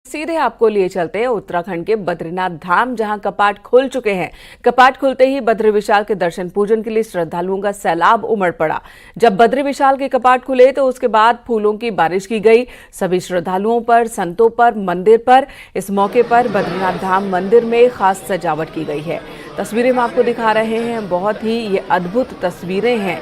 सीधे आपको लिए चलते हैं उत्तराखंड के बद्रीनाथ धाम, जहां कपाट खुल चुके हैं। कपाट खुलते ही बद्री विशाल के दर्शन पूजन के लिए श्रद्धालुओं का सैलाब उमड़ पड़ा। जब बद्री विशाल के कपाट खुले तो उसके बाद फूलों की बारिश की गई सभी श्रद्धालुओं पर, संतों पर, मंदिर पर। इस मौके पर बद्रीनाथ धाम मंदिर में खास सजावट की गई है। तस्वीरें हम आपको दिखा रहे हैं, बहुत ही ये अद्भुत तस्वीरें हैं।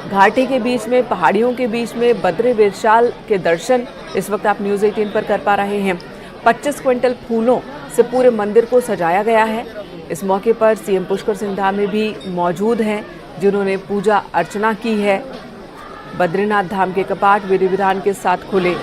घाटी के बीच में, पहाड़ियों के बीच में बद्री विशाल के दर्शन इस वक्त आप न्यूज़ 18 पर कर पा रहे हैं। 25 क्विंटल फूलों से पूरे मंदिर को सजाया गया है। इस मौके पर सीएम पुष्कर सिंह धामी भी मौजूद हैं, जिन्होंने पूजा अर्चना की है। बद्रीनाथ धाम के कपाट विधि विधान के साथ खुले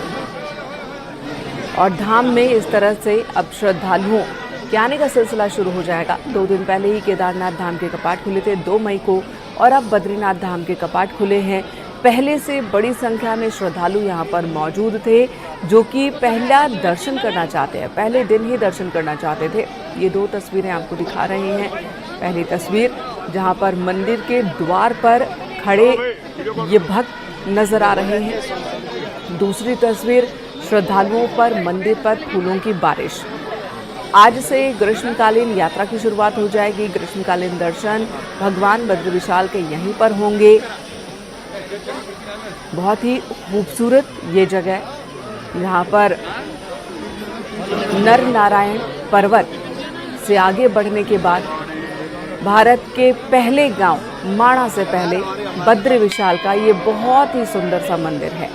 और धाम में इस तरह से अब श्रद्धालुओं के आने का सिलसिला शुरू हो जाएगा। 2 दिन पहले ही केदारनाथ धाम के कपाट खुले थे 2 मई को, और अब बद्रीनाथ धाम के कपाट खुले हैं। पहले से बड़ी संख्या में श्रद्धालु यहां पर मौजूद थे, जो कि पहला दर्शन करना चाहते हैं, पहले दिन ही दर्शन करना चाहते थे। ये 2 तस्वीरें आपको दिखा रहे हैं। पहली तस्वीर जहां पर मंदिर के द्वार पर खड़े ये भक्त नजर आ रहे हैं। दूसरी तस्वीर श्रद्धालुओं पर मंदिर पर फूलों की बारिश। आज से ग्रीष्मकालीन यात्रा की शुरुआत हो जाएगी। ग्रीष्मकालीन दर्शन भगवान बद्री विशाल के यहीं पर होंगे। बहुत ही खूबसूरत ये जगह, यहाँ पर नर नारायण पर्वत से आगे बढ़ने के बाद भारत के पहले गांव माणा से पहले बद्री विशाल का ये बहुत ही सुंदर सा मंदिर है।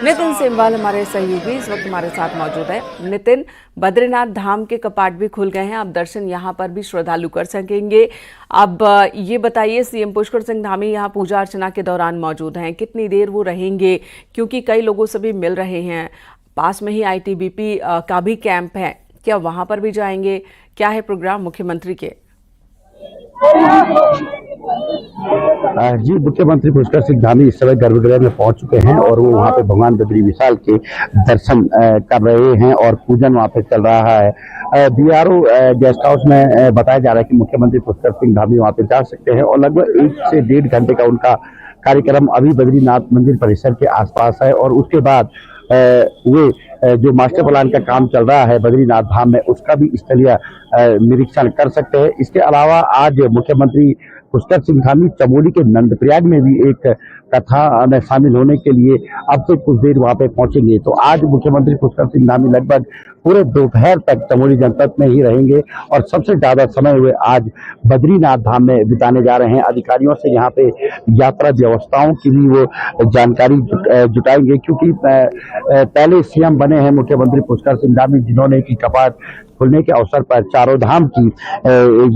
नितिन सेमवाल हमारे सहयोगी इस वक्त हमारे साथ मौजूद है। नितिन, बद्रीनाथ धाम के कपाट भी खुल गए हैं, अब दर्शन यहाँ पर भी श्रद्धालु कर सकेंगे। अब ये बताइए, सीएम पुष्कर सिंह धामी यहाँ पूजा अर्चना के दौरान मौजूद हैं, कितनी देर वो रहेंगे? क्योंकि कई लोगों से भी मिल रहे हैं। पास में ही आईटीबीपी का भी कैंप है, क्या वहाँ पर भी जाएंगे? क्या है प्रोग्राम मुख्यमंत्री के? जी, मुख्यमंत्री पुष्कर सिंह धामी इस समय गर्भगृह में पहुंच चुके हैं और वो वहां पे भगवान बद्री विशाल के दर्शन कर रहे हैं और पूजन वहां पे चल रहा है। बीआरओ गेस्ट हाउस में बताया जा रहा है कि मुख्यमंत्री पुष्कर सिंह धामी वहां पे जा सकते हैं और लगभग 1 से 1.5 घंटे का उनका कार्यक्रम अभी बद्रीनाथ मंदिर परिसर के आसपास है और उसके बाद वे जो मास्टर प्लान का काम चल रहा है बद्रीनाथ धाम में, उसका भी स्थलीय निरीक्षण कर सकते हैं। इसके अलावा आज मुख्यमंत्री पुष्कर सिंह धामी चमोली के नंदप्रयाग में भी एक कथा में शामिल होने के लिए अब से कुछ देर वहां पे पहुंचेंगे। तो आज मुख्यमंत्री पुष्कर सिंह धामी लगभग पूरे दोपहर तक चमोली जनपद में ही रहेंगे और सबसे ज्यादा समय वे आज बद्रीनाथ धाम में बिताने जा रहे हैं। अधिकारियों से यहाँ पे यात्रा व्यवस्थाओं की भी वो जानकारी जुटाएंगे, क्योंकि पहले सीएम बने हैं मुख्यमंत्री पुष्कर सिंह धामी, जिन्होंने की कपाट खुलने के अवसर पर चारों धाम की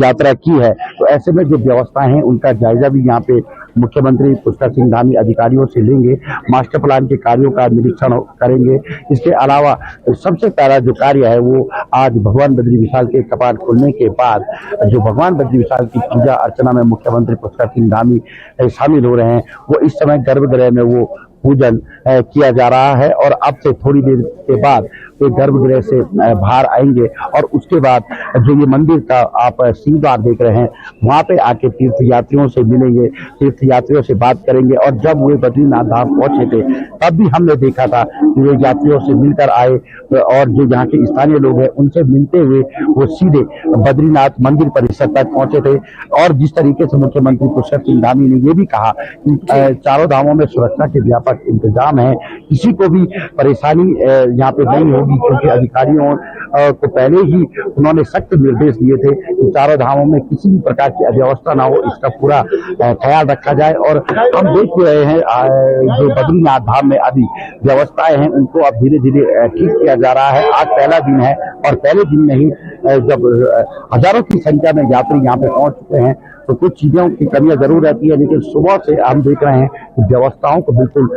यात्रा की है। तो ऐसे में जो व्यवस्थाएं हैं उनका जायजा भी यहाँ पे मुख्यमंत्री पुष्कर सिंह धामी अधिकारियों से लेंगे, मास्टर प्लान के कार्यों का निरीक्षण करेंगे। इसके अलावा सबसे पहला जो कार्य है वो आज भगवान बद्री विशाल के कपाट खुलने के बाद जो भगवान बद्री विशाल की पूजा अर्चना में मुख्यमंत्री पुष्कर सिंह धामी शामिल हो रहे हैं, वो इस समय गर्भगृह में वो पूजन किया जा रहा है और अब से थोड़ी देर के बाद वे गर्भगृह से बाहर आएंगे और उसके बाद जो ये मंदिर का आप सिंहद्वार देख रहे हैं, वहां पे आके तीर्थ यात्रियों से मिलेंगे, तीर्थ यात्रियों से बात करेंगे। और जब वे बद्रीनाथ धाम पहुंचे थे तब भी हमने देखा था कि वे यात्रियों से मिलकर आए और जो यहाँ के स्थानीय लोग हैं उनसे मिलते हुए वो सीधे बद्रीनाथ मंदिर परिसर तक पहुंचे थे। और जिस तरीके से मुख्यमंत्री पुष्कर सिंह धामी ने ये भी कहा कि चारों धामों में सुरक्षा के व्यापक इंतजाम है, किसी को भी परेशानी यहाँ पे नहीं होगी, क्योंकि अधिकारियों को पहले ही उन्होंने सख्त निर्देश दिए थे कि चारों धामों में किसी भी प्रकार की अव्यवस्था ना हो, इसका पूरा ख्याल रखा जाए। और हम देख रहे हैं जो बद्रीनाथ धाम में अभी व्यवस्थाएं हैं उनको अब धीरे धीरे ठीक किया जा रहा है। आज पहला दिन है और पहले दिन में ही जब हजारों की संख्या में यात्री यहाँ पे पहुंच चुके हैं तो कुछ चीजों की कमियां जरूर रहती है, लेकिन सुबह से हम देख रहे हैं कि व्यवस्थाओं को बिल्कुल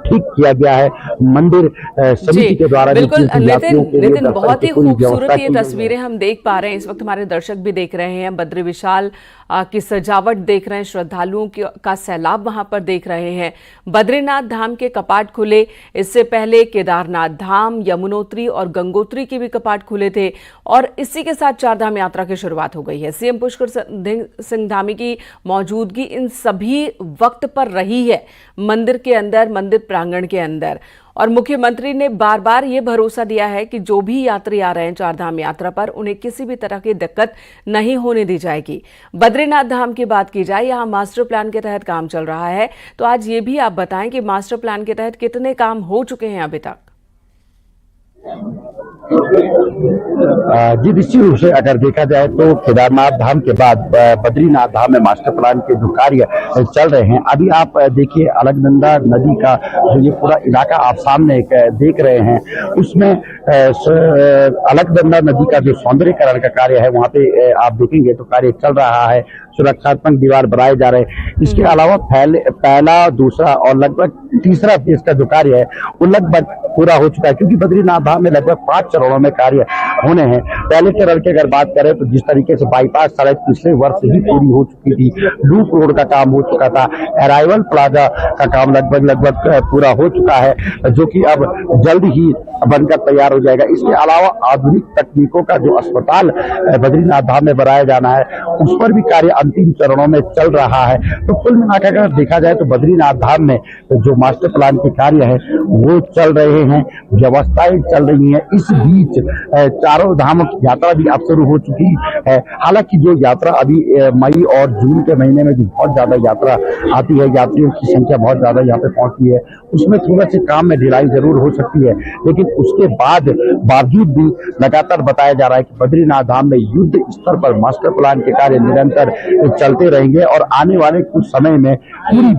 ठीक किया गया है। मंदिर समिति के द्वारा बिल्कुल नितिन, बहुत ही खूबसूरत ये तस्वीरें हम देख पा रहे हैं। इस वक्त हमारे दर्शक भी देख रहे हैं, बद्री विशाल की सजावट देख रहे हैं, श्रद्धालुओं का सैलाब वहां पर देख रहे हैं। बद्रीनाथ धाम के कपाट खुले, इससे पहले केदारनाथ धाम, यमुनोत्री और गंगोत्री के भी कपाट खुले थे और इसी के साथ 4 धाम यात्रा की शुरुआत हो गई है। सीएम पुष्कर सिंह धामी की मौजूदगी इन सभी वक्त पर रही है मंदिर के अंदर, मंदिर प्रांगण के अंदर। और मुख्यमंत्री ने बार बार ये भरोसा दिया है कि जो भी यात्री आ रहे हैं चारधाम यात्रा पर, उन्हें किसी भी तरह की दिक्कत नहीं होने दी जाएगी। बद्रीनाथ धाम की बात की जाए, यहाँ मास्टर प्लान के तहत काम चल रहा है, तो आज ये भी आप बताएं कि मास्टर प्लान के तहत कितने काम हो चुके हैं अभी तक। जी, निश्चित रूप से अगर देखा जाए तो केदारनाथ धाम के बाद बद्रीनाथ धाम में मास्टर प्लान के जो कार्य चल रहे हैं, अभी आप देखिए अलकनंदा नदी का जो ये पूरा इलाका आप सामने देख रहे हैं, उसमें अलकनंदा नदी का जो सौंदर्यीकरण का कार्य है वहां पे आप देखेंगे तो कार्य चल रहा है। सुरक्षात्मक दीवार बनाए जा रहे हैं। इसके अलावा पहला, दूसरा और लगभग तीसरा फेज का जो कार्य है वो लगभग पूरा हो चुका है, क्योंकि बद्रीनाथ धाम में लगभग 5 चरणों में कार्य होने हैं। पहले चरण की अगर बात करें तो जिस तरीके से बाईपास सड़क पिछले वर्ष ही पूरी हो चुकी थी, लूप रोड का काम हो चुका था, अराइवल प्लाजा का काम लगभग पूरा हो चुका है, जो कि अब जल्द ही बनकर तैयार हो जाएगा। इसके अलावा आधुनिक तकनीकों का जो अस्पताल बद्रीनाथ धाम में बनाया जाना है, उस पर भी कार्य अंतिम चरणों में चल रहा है। तो कुल मिलाकर अगर देखा जाए तो बद्रीनाथ धाम में जो मास्टर प्लान के कार्य है वो चल रहे हैं, व्यवस्थाएं चल रही हैं। इस बीच चारों धामों की यात्रा भी अब शुरू हो चुकी है। हालांकि जो यात्रा अभी मई और जून के महीने में जो बहुत ज्यादा यात्रा आती है, यात्रियों की संख्या बहुत ज्यादा यहाँ पे पहुंचती है, उसमें थोड़ा से काम में ढिलाई जरूर हो सकती है, लेकिन उसके बावजूद भी लगातार बताया जा रहा है कि बद्रीनाथ धाम में युद्ध स्तर पर मास्टर प्लान के कार्य निरंतर चलते रहेंगे और आने वाले कुछ समय में पूरी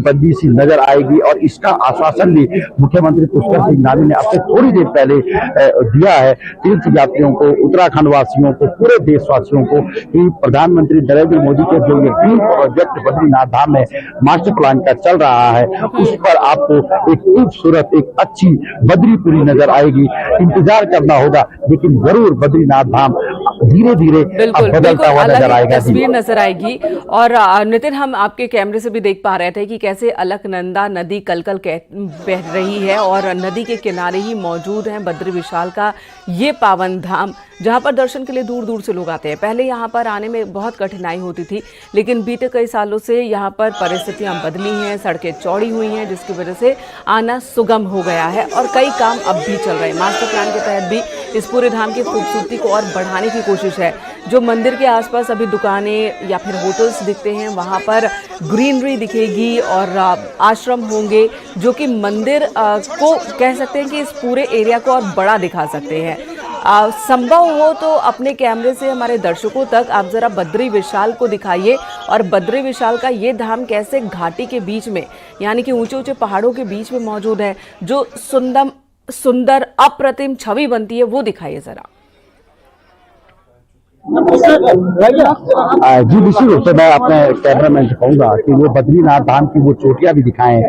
बद्दी सी नजर आएगी। और इसका आश्वासन भी मुख्यमंत्री पुष्कर सिंह धामी ने अब से थोड़ी देर पहले दिया है तीर्थ यात्रियों को, उत्तराखंड वासियों को, पूरे देशवासियों को, कि प्रधानमंत्री नरेंद्र मोदी के जो ये ड्रीम प्रोजेक्ट बद्रीनाथ धाम में मास्टर प्लान का चल रहा है, उस पर आपको एक खूबसूरत, एक अच्छी बद्रीपुरी नजर आएगी। इंतजार करना होगा, लेकिन जरूर बद्रीनाथ धाम धीरे धीरे बदलता हुआ नजर आएगा। तस्वीर नजर आएगी। और नितिन, हम आपके कैमरे से भी देख पा रहे थे कि कैसे अलकनंदा नदी कलकल बह रही है और नदी के किनारे ही मौजूद है बद्री विशाल का ये पावन धाम, जहां पर दर्शन के लिए दूर दूर से लोग आते हैं। पहले यहां पर आने में बहुत कठिनाई होती थी, लेकिन बीते कई सालों से यहां पर परिस्थितियां बदली हैं, सड़कें चौड़ी हुई हैं, जिसकी वजह से आना सुगम हो गया है और कई काम अब भी चल रहे हैं। मास्टर प्लान के तहत भी इस पूरे धाम की खूबसूरती को और बढ़ाने की कोशिश है। जो मंदिर के आसपास अभी दुकानें या फिर होटल्स दिखते हैं, वहां पर ग्रीनरी दिखेगी और आश्रम होंगे, जो कि मंदिर को कह सकते हैं कि इस पूरे एरिया को और बड़ा दिखा सकते हैं। संभव हो तो अपने कैमरे से हमारे दर्शकों तक आप जरा बद्री विशाल को दिखाइए और बद्री विशाल का ये धाम कैसे घाटी के बीच में, यानी कि ऊंचे ऊंचे पहाड़ों के बीच में मौजूद है, जो सुंदर अप्रतिम छवि बनती है, वो दिखाइए जरा। जी, निश्चित रूप से मैं अपने कैमरामैन से कहूंगा कि वो बद्रीनाथ धाम की वो चोटियां भी दिखाएं,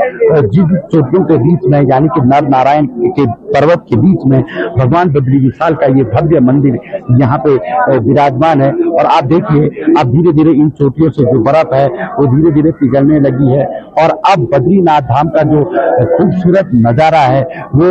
जिन चोटियों के बीच में, यानी कि नर नारायण के पर्वत के बीच में भगवान बद्री विशाल का ये भव्य मंदिर यहाँ पे विराजमान है। और आप देखिए, अब धीरे धीरे इन चोटियों से जो बर्फ है वो धीरे धीरे पिघलने लगी है और अब बद्रीनाथ धाम का जो खूबसूरत नजारा है वो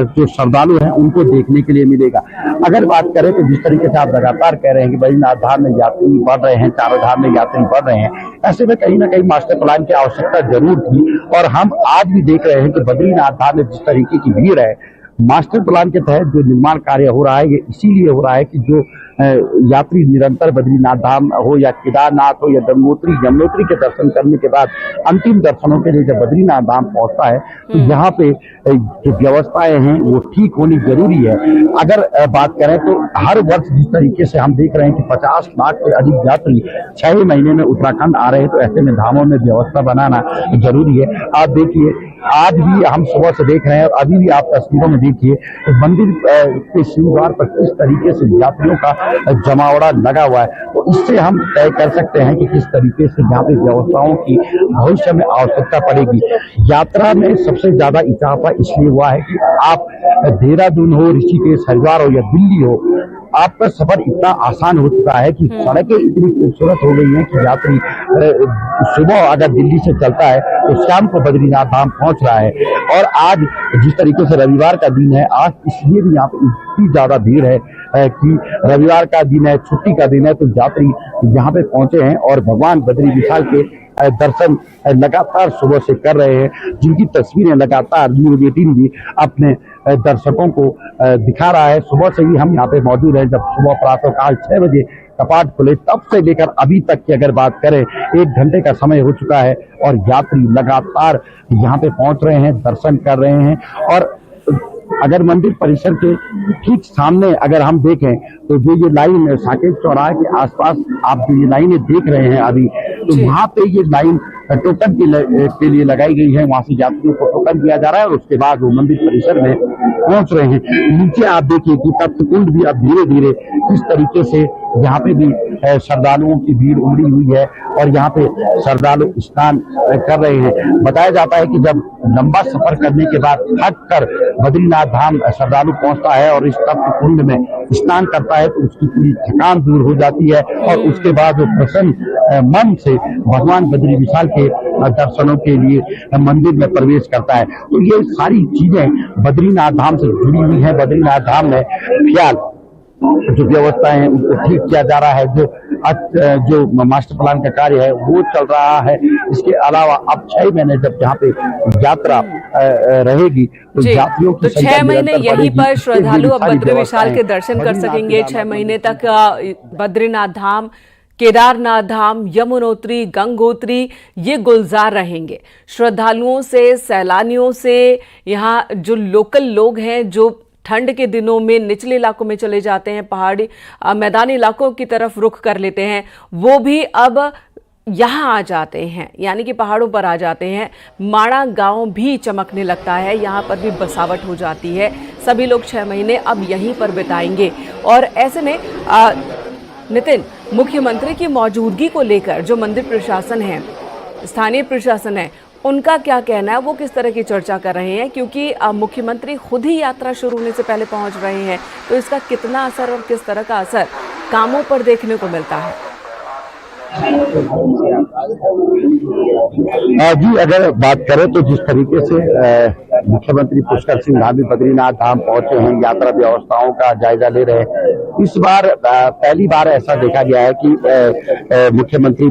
जो श्रद्धालु हैं उनको देखने के लिए मिलेगा। अगर बात करें तो जिस तरीके से आप लगातार कह रहे हैं कि बद्रीनाथ धाम में यात्री बढ़ रहे हैं, चारों धाम में यात्री बढ़ रहे हैं, ऐसे में कहीं ना कहीं मास्टर प्लान की आवश्यकता जरूर थी। और हम आज भी देख रहे हैं कि बद्रीनाथ धाम में जिस तरीके की भीड़ है, मास्टर प्लान के तहत जो निर्माण कार्य हो रहा है ये इसीलिए हो रहा है कि जो यात्री निरंतर बद्रीनाथ धाम हो या केदारनाथ हो या गंगोत्री यमुनोत्री के दर्शन करने के बाद अंतिम दर्शनों के लिए जब बद्रीनाथ धाम पहुंचता है तो यहाँ पे जो व्यवस्थाएं हैं वो ठीक होनी जरूरी है। अगर बात करें तो हर वर्ष जिस तरीके से हम देख रहे हैं कि 50 लाख से अधिक यात्री 6 महीने में उत्तराखंड आ रहे हैं, तो ऐसे में धामों में व्यवस्था बनाना जरूरी है। आप देखिए, आज भी हम सुबह से देख रहे हैं और अभी भी आप तस्वीरों में देखिए तो मंदिर के सिंहद्वार पर किस तरीके से यात्रियों का जमावड़ा लगा हुआ है। तो इससे हम तय कर सकते हैं कि किस तरीके से यहाँ पे व्यवस्थाओं की भविष्य में आवश्यकता पड़ेगी। यात्रा में सबसे ज्यादा इजाफा इसलिए हुआ है कि आप देहरादून हो, ऋषिकेश, हरिद्वार हो या दिल्ली हो, आपका सफर इतना आसान हो चुका है कि सड़कें इतनी खूबसूरत हो गई हैं कि यात्री सुबह अगर दिल्ली से चलता है तो शाम को बद्रीनाथ धाम पहुंच रहा है। और आज जिस तरीके से रविवार का दिन है, आज इसलिए भी यहाँ पे इतनी ज्यादा भीड़ है कि रविवार का दिन है, छुट्टी का दिन है, तो यात्री यहाँ पे पहुंचे हैं और भगवान बद्री विशाल के दर्शन लगातार सुबह से कर रहे हैं, जिनकी तस्वीरें लगातार न्यूज़ 18 भी अपने दर्शकों को दिखा रहा है। सुबह से ही हम यहाँ पे मौजूद हैं। जब सुबह प्रातःकाल 6 बजे कपाट खुले तब से लेकर अभी तक की अगर बात करें 1 घंटे का समय हो चुका है और यात्री लगातार यहाँ पे पहुंच रहे हैं, दर्शन कर रहे हैं। और अगर मंदिर परिसर के ठीक सामने अगर हम देखें तो जो ये लाइन साकेत चौराहे के आसपास आप जो ये लाइनें देख रहे हैं अभी, तो वहां पे ये लाइन टोकन के लिए लगाई गई है। वहां से यात्रियों को टोकन दिया जा रहा है और उसके बाद वो मंदिर परिसर में पहुंच रहे हैं। नीचे आप देखिए कि तप्त कुंड भी अब धीरे धीरे किस तरीके से यहाँ पे भी श्रद्धालुओं की भीड़ उमड़ी हुई है और यहाँ पे श्रद्धालु स्नान कर रहे हैं। बताया जाता है कि जब लंबा सफर करने के बाद थक कर बद्रीनाथ धाम श्रद्धालु पहुंचता है और इस तप्त कुंड में स्नान करता है तो उसकी पूरी थकान दूर हो जाती है और उसके बाद वो प्रसन्न मन से भगवान बद्री विशाल के दर्शनों के लिए मंदिर में प्रवेश करता है। तो ये सारी चीजें बद्रीनाथ धाम से जुड़ी हुई हैं। बद्रीनाथ धाम में फिलहाल जो व्यवस्थाएं हैं उनको ठीक किया जा रहा है। जो मास्टर प्लान का कार्य है वो चल रहा है। इसके अलावा अब 6 महीने जब यहाँ पे यात्रा रहेगी तो यात्रियों की तो 6 महीने यहीं पर श्रद्धालु अब बद्री विशाल के दर्शन कर सकेंगे। 6 महीने तक बद्रीनाथ धाम, केदारनाथ धाम, यमुनोत्री, गंगोत्री ये गुलजार रहेंगे। श्रद्धालुओं से, सैलानियों से, यहाँ जो लोकल लोग हैं जो ठंड के दिनों में निचले इलाकों में चले जाते हैं, पहाड़ी मैदानी इलाकों की तरफ रुख कर लेते हैं, वो भी अब यहाँ आ जाते हैं, यानी कि पहाड़ों पर आ जाते हैं। माणा गांव भी चमकने लगता है, यहाँ पर भी बसावट हो जाती है। सभी लोग 6 महीने अब यहीं पर बिताएंगे। और ऐसे में नितिन, मुख्यमंत्री की मौजूदगी को लेकर जो मंदिर प्रशासन है, स्थानीय प्रशासन है, उनका क्या कहना है? वो किस तरह की चर्चा कर रहे हैं? क्योंकि मुख्यमंत्री खुद ही यात्रा शुरू होने से पहले पहुंच रहे हैं, तो इसका कितना असर और किस तरह का असर कामों पर देखने को मिलता है? जी, अगर बात करें तो जिस तरीके से मुख्यमंत्री पुष्कर सिंह धामी बद्रीनाथ धाम पहुंचे हैं, यात्रा व्यवस्थाओं का जायजा ले रहे हैं। इस बार पहली बार ऐसा देखा गया है कि मुख्यमंत्री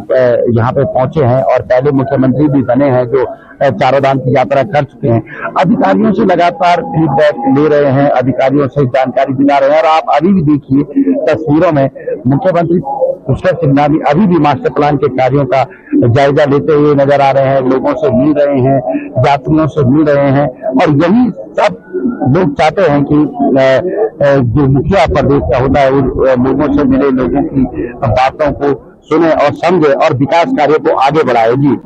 यहाँ पे पहुंचे हैं और पहले मुख्यमंत्री भी बने हैं जो चारों धाम की यात्रा कर चुके हैं। अधिकारियों से लगातार फीडबैक ले रहे हैं, अधिकारियों से जानकारी दिला रहे हैं। और आप अभी भी देखिए तस्वीरों में मुख्यमंत्री पुष्कर सिंह धामी अभी भी मास्टर प्लान के कार्यों का जायजा लेते हुए नजर आ रहे हैं, लोगों से मिल रहे हैं, यात्रियों से मिल रहे हैं। और यही सब लोग चाहते हैं कि जो मुखिया प्रदेश का होता है उन लोगों से मिले, लोगों की बातों को सुने और समझे और विकास कार्य को आगे बढ़ाए। जी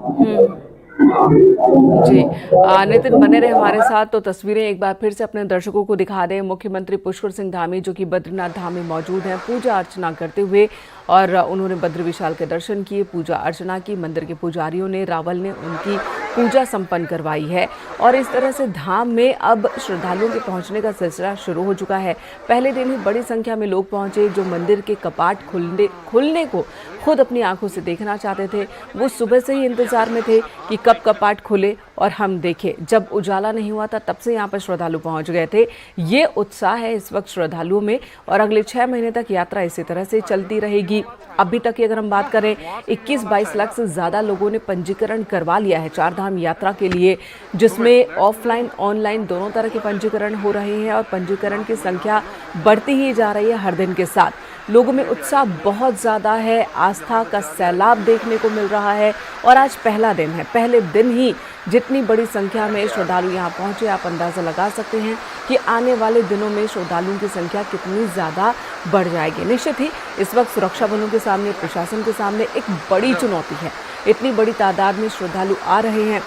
नितिन, बने रहे हमारे साथ। तो तस्वीरें एक बार फिर से अपने दर्शकों को दिखा दें। मुख्यमंत्री पुष्कर सिंह धामी जो कि बद्रीनाथ धाम में मौजूद हैं, पूजा अर्चना करते हुए, और उन्होंने बद्री विशाल के दर्शन किए, पूजा अर्चना की। मंदिर के पुजारियों ने, रावल ने उनकी पूजा संपन्न करवाई है। और इस तरह से धाम में अब श्रद्धालुओं के पहुंचने का सिलसिला शुरू हो चुका है। पहले दिन ही बड़ी संख्या में लोग पहुंचे जो मंदिर के कपाट खुलने को खुद अपनी आंखों से देखना चाहते थे। वो सुबह से ही इंतजार में थे कि कब कपाट खुले और हम देखें। जब उजाला नहीं हुआ था तब से यहाँ पर श्रद्धालु पहुंच गए थे। ये उत्साह है इस वक्त श्रद्धालुओं में और अगले 6 महीने तक यात्रा इसी तरह से चलती रहेगी। अभी तक की अगर हम बात करें 21-22 लाख से ज़्यादा लोगों ने पंजीकरण करवा लिया है चारधाम यात्रा के लिए, जिसमें ऑफलाइन ऑनलाइन दोनों तरह के पंजीकरण हो रहे हैं और पंजीकरण की संख्या बढ़ती ही जा रही है हर दिन के साथ। लोगों में उत्साह बहुत ज़्यादा है, आस्था का सैलाब देखने को मिल रहा है। और आज पहला दिन है, पहले दिन ही जितनी बड़ी संख्या में श्रद्धालु यहाँ पहुँचे, आप अंदाज़ा लगा सकते हैं कि आने वाले दिनों में श्रद्धालुओं की संख्या कितनी ज़्यादा बढ़ जाएगी। निश्चित ही इस वक्त सुरक्षा बलों के सामने, प्रशासन के सामने एक बड़ी चुनौती है। इतनी बड़ी तादाद में श्रद्धालु आ रहे हैं,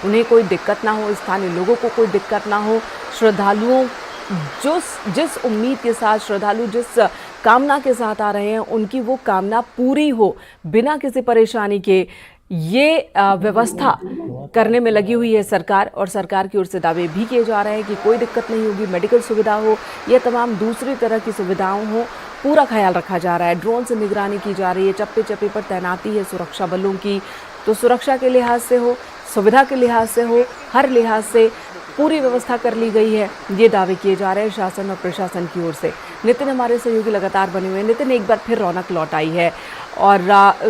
उन्हें कोई दिक्कत ना हो, स्थानीय लोगों को कोई दिक्कत ना हो। श्रद्धालुओं जिस उम्मीद के साथ, श्रद्धालु जिस कामना के साथ आ रहे हैं, उनकी वो कामना पूरी हो बिना किसी परेशानी के, ये व्यवस्था करने में लगी हुई है सरकार। और सरकार की ओर से दावे भी किए जा रहे हैं कि कोई दिक्कत नहीं होगी, मेडिकल सुविधा हो या तमाम दूसरी तरह की सुविधाओं हो, पूरा ख्याल रखा जा रहा है। ड्रोन से निगरानी की जा रही है, चप्पे चप्पे पर तैनाती है सुरक्षा बलों की। तो सुरक्षा के लिहाज से हो, सुविधा के लिहाज से हो, हर लिहाज से पूरी व्यवस्था कर ली गई है, ये दावे किए जा रहे हैं शासन और प्रशासन की ओर से। नितिन, हमारे सहयोगी लगातार बने हुए हैं। नितिन, एक बार फिर रौनक लौट आई है और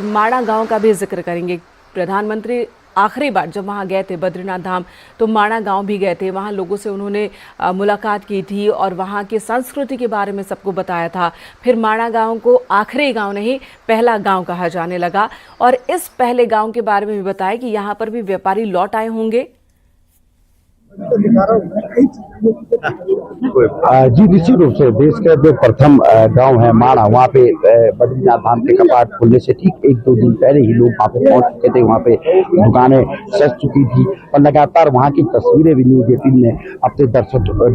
माणा गांव का भी जिक्र करेंगे। प्रधानमंत्री आखिरी बार जब वहाँ गए थे बद्रीनाथ धाम तो माणा गांव भी गए थे। वहाँ लोगों से उन्होंने मुलाकात की थी और वहाँ की संस्कृति के बारे में सबको बताया था। फिर माणा गांव को आखिरी गांव नहीं पहला गांव कहा जाने लगा और इस पहले गांव के बारे में भी बताया कि यहाँ पर भी व्यापारी लौट आए होंगे। जी निश्चित रूप से देश का जो प्रथम गांव है माणा, वहाँ पे बद्रीनाथ धाम के कपाट खुलने से ठीक 1-2 दिन पहले ही लोग वहाँ पे पहुंच चुके थे। वहाँ पे दुकानें सज चुकी थी और लगातार वहाँ की तस्वीरें भी न्यूज 18 ने अपने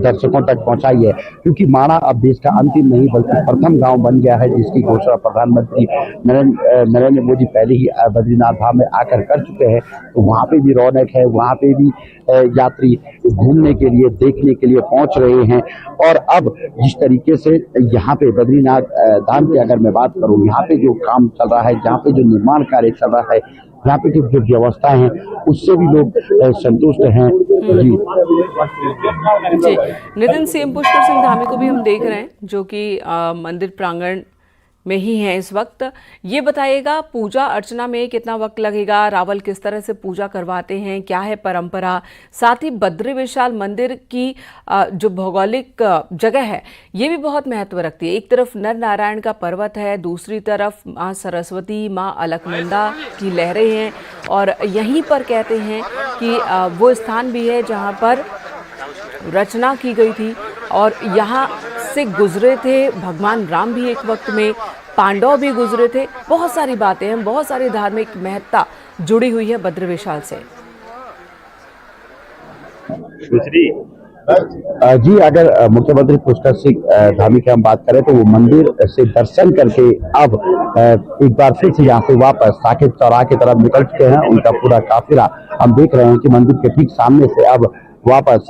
दर्शकों तक पहुंचाई है, क्योंकि माणा अब देश का अंतिम नहीं बल्कि प्रथम गाँव बन गया है, जिसकी घोषणा प्रधानमंत्री नरेंद्र मोदी पहले ही बद्रीनाथ धाम में आकर कर चुके हैं। तो वहाँ पे भी रौनक है, वहाँ पे भी यात्री घूमने के लिए देखने के लिए पहुंच रहे हैं। और अब जिस तरीके से यहाँ पे बद्रीनाथ धाम की अगर मैं बात करूँ, यहाँ पे जो काम चल रहा है, जहाँ पे जो निर्माण कार्य चल रहा है, यहाँ पे जो व्यवस्थाएं हैं उससे भी लोग संतुष्ट हैं। जी नितिन, सीएम पुष्कर सिंह धामी को भी हम देख रहे हैं जो कि मंदिर प्रांगण में ही है इस वक्त। ये बताइएगा पूजा अर्चना में कितना वक्त लगेगा, रावल किस तरह से पूजा करवाते हैं, क्या है परंपरा, साथ ही बद्री विशाल मंदिर की जो भौगोलिक जगह है ये भी बहुत महत्व रखती है। एक तरफ नर नारायण का पर्वत है, दूसरी तरफ माँ सरस्वती, माँ अलकनंदा की लहरें हैं और यहीं पर कहते हैं कि वो स्थान भी है जहाँ पर रचना की गई थी और यहाँ से गुजरे थे भगवान राम भी एक वक्त में, पांडव भी गुजरे थे। बहुत सारी बातें हैं, बहुत सारी धार्मिक महत्ता जुड़ी हुई है बद्री विशाल से। जी अगर मुख्यमंत्री पुष्कर सिंह धामी की हम बात करें तो वो मंदिर से दर्शन करके अब एक बार फिर से यहाँ से वापस साकेत चौराहे की तरफ निकल चुके हैं। उनका पूरा काफिला हम देख रहे हैं कि मंदिर के ठीक सामने से अब वापस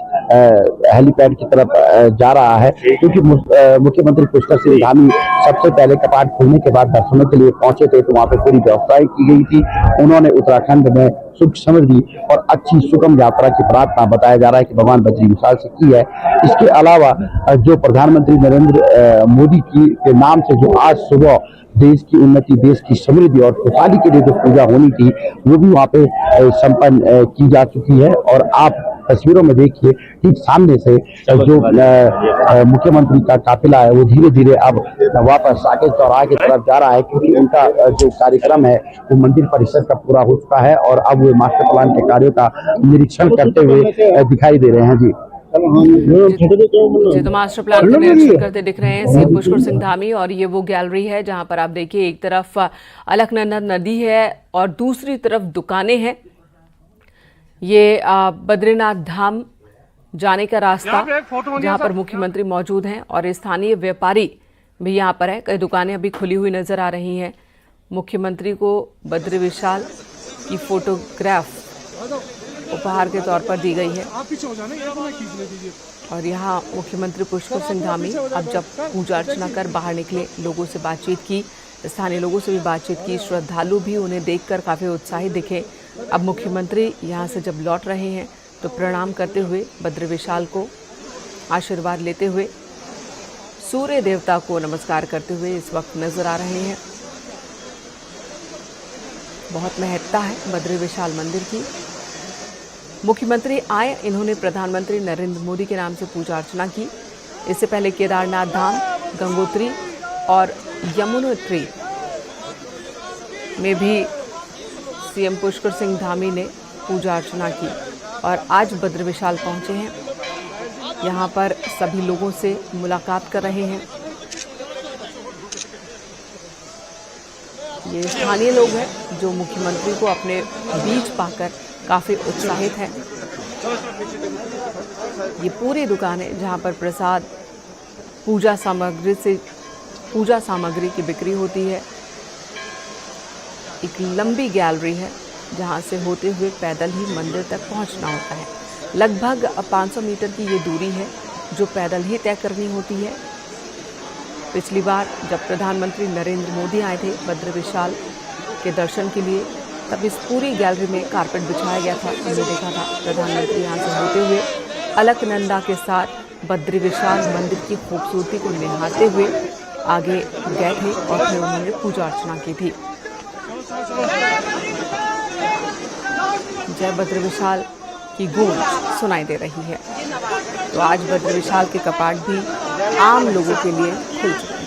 हेलीपैड की तरफ जा रहा है, क्योंकि मुख्यमंत्री पुष्कर सिंह धामी सबसे पहले कपाट खुलने के बाद दर्शनों के लिए पहुंचे थे तो वहां पे पूरी व्यवस्थाएं की गई थी। उन्होंने उत्तराखंड में सुख समृद्धि और अच्छी सुगम यात्रा की प्रार्थना बताया जा रहा है कि भगवान बद्री विशाल से की है। इसके अलावा जो प्रधानमंत्री नरेंद्र मोदी के नाम से जो आज सुबह देश की उन्नति, देश की समृद्धि और खुशहाली के लिए जो पूजा होनी थी वो भी वहाँ पे संपन्न की जा चुकी है। और आप तस्वीरों में देखिए ठीक सामने से जो मुख्यमंत्री का काफिला है वो धीरे धीरे अब वापस साकेत चौराहे की तरफ जा रहा है, क्योंकि उनका जो कार्यक्रम है वो मंदिर परिसर का पूरा हो चुका है और अब वो मास्टर प्लान के कार्यों का निरीक्षण करते हुए दिखाई दे रहे हैं। जी तो मास्टर प्लान का निरीक्षण करते दिख रहे हैं सीएम पुष्कर सिंह धामी। और ये वो गैलरी है जहां पर आप देखिए एक तरफ अलकनंदा नदी है और दूसरी तरफ दुकानें हैं। ये बद्रीनाथ धाम जाने का रास्ता जहां पर मुख्यमंत्री मौजूद हैं और स्थानीय व्यापारी भी यहां पर है। कई दुकानें अभी खुली हुई नजर आ रही हैं। मुख्यमंत्री को बद्री विशाल की फोटोग्राफ उपहार के तौर पर दी गई है और यहाँ मुख्यमंत्री पुष्कर सिंह धामी अब जब पूजा अर्चना कर बाहर निकले, लोगों से बातचीत की, स्थानीय लोगों से भी बातचीत की, श्रद्धालु भी उन्हें देखकर काफ़ी उत्साहित दिखे। अब मुख्यमंत्री यहाँ से जब लौट रहे हैं तो प्रणाम करते हुए बद्री विशाल को आशीर्वाद लेते हुए सूर्य देवता को नमस्कार करते हुए इस वक्त नजर आ रहे हैं। बहुत महत्ता है बद्री विशाल मंदिर की। मुख्यमंत्री आए, इन्होंने प्रधानमंत्री नरेंद्र मोदी के नाम से पूजा अर्चना की। इससे पहले केदारनाथ धाम, गंगोत्री और यमुनोत्री में भी सीएम पुष्कर सिंह धामी ने पूजा अर्चना की और आज बद्री विशाल पहुंचे हैं। यहां पर सभी लोगों से मुलाकात कर रहे हैं। ये स्थानीय लोग हैं जो मुख्यमंत्री को अपने बीच पाकर काफ़ी उत्साहित हैं। ये पूरी दुकान है जहाँ पर प्रसाद, पूजा सामग्री की बिक्री होती है। एक लंबी गैलरी है जहाँ से होते हुए पैदल ही मंदिर तक पहुँचना होता है। लगभग 500 मीटर की ये दूरी है जो पैदल ही तय करनी होती है। पिछली बार जब प्रधानमंत्री नरेंद्र मोदी आए थे बद्री विशाल के दर्शन के लिए, तब इस पूरी गैलरी में कारपेट बिछाया गया था। हमने देखा था प्रधानमंत्री यहाँ से होते हुए अलकनंदा के साथ बद्री विशाल मंदिर की खूबसूरती को निहारते हुए आगे गए थे और फिर उन्होंने पूजा अर्चना की थी। जय बद्र विशाल की गूंज सुनाई दे रही है। तो आज बद्र विशाल के कपाट भी आम लोगों के लिए खुल चुके हैं।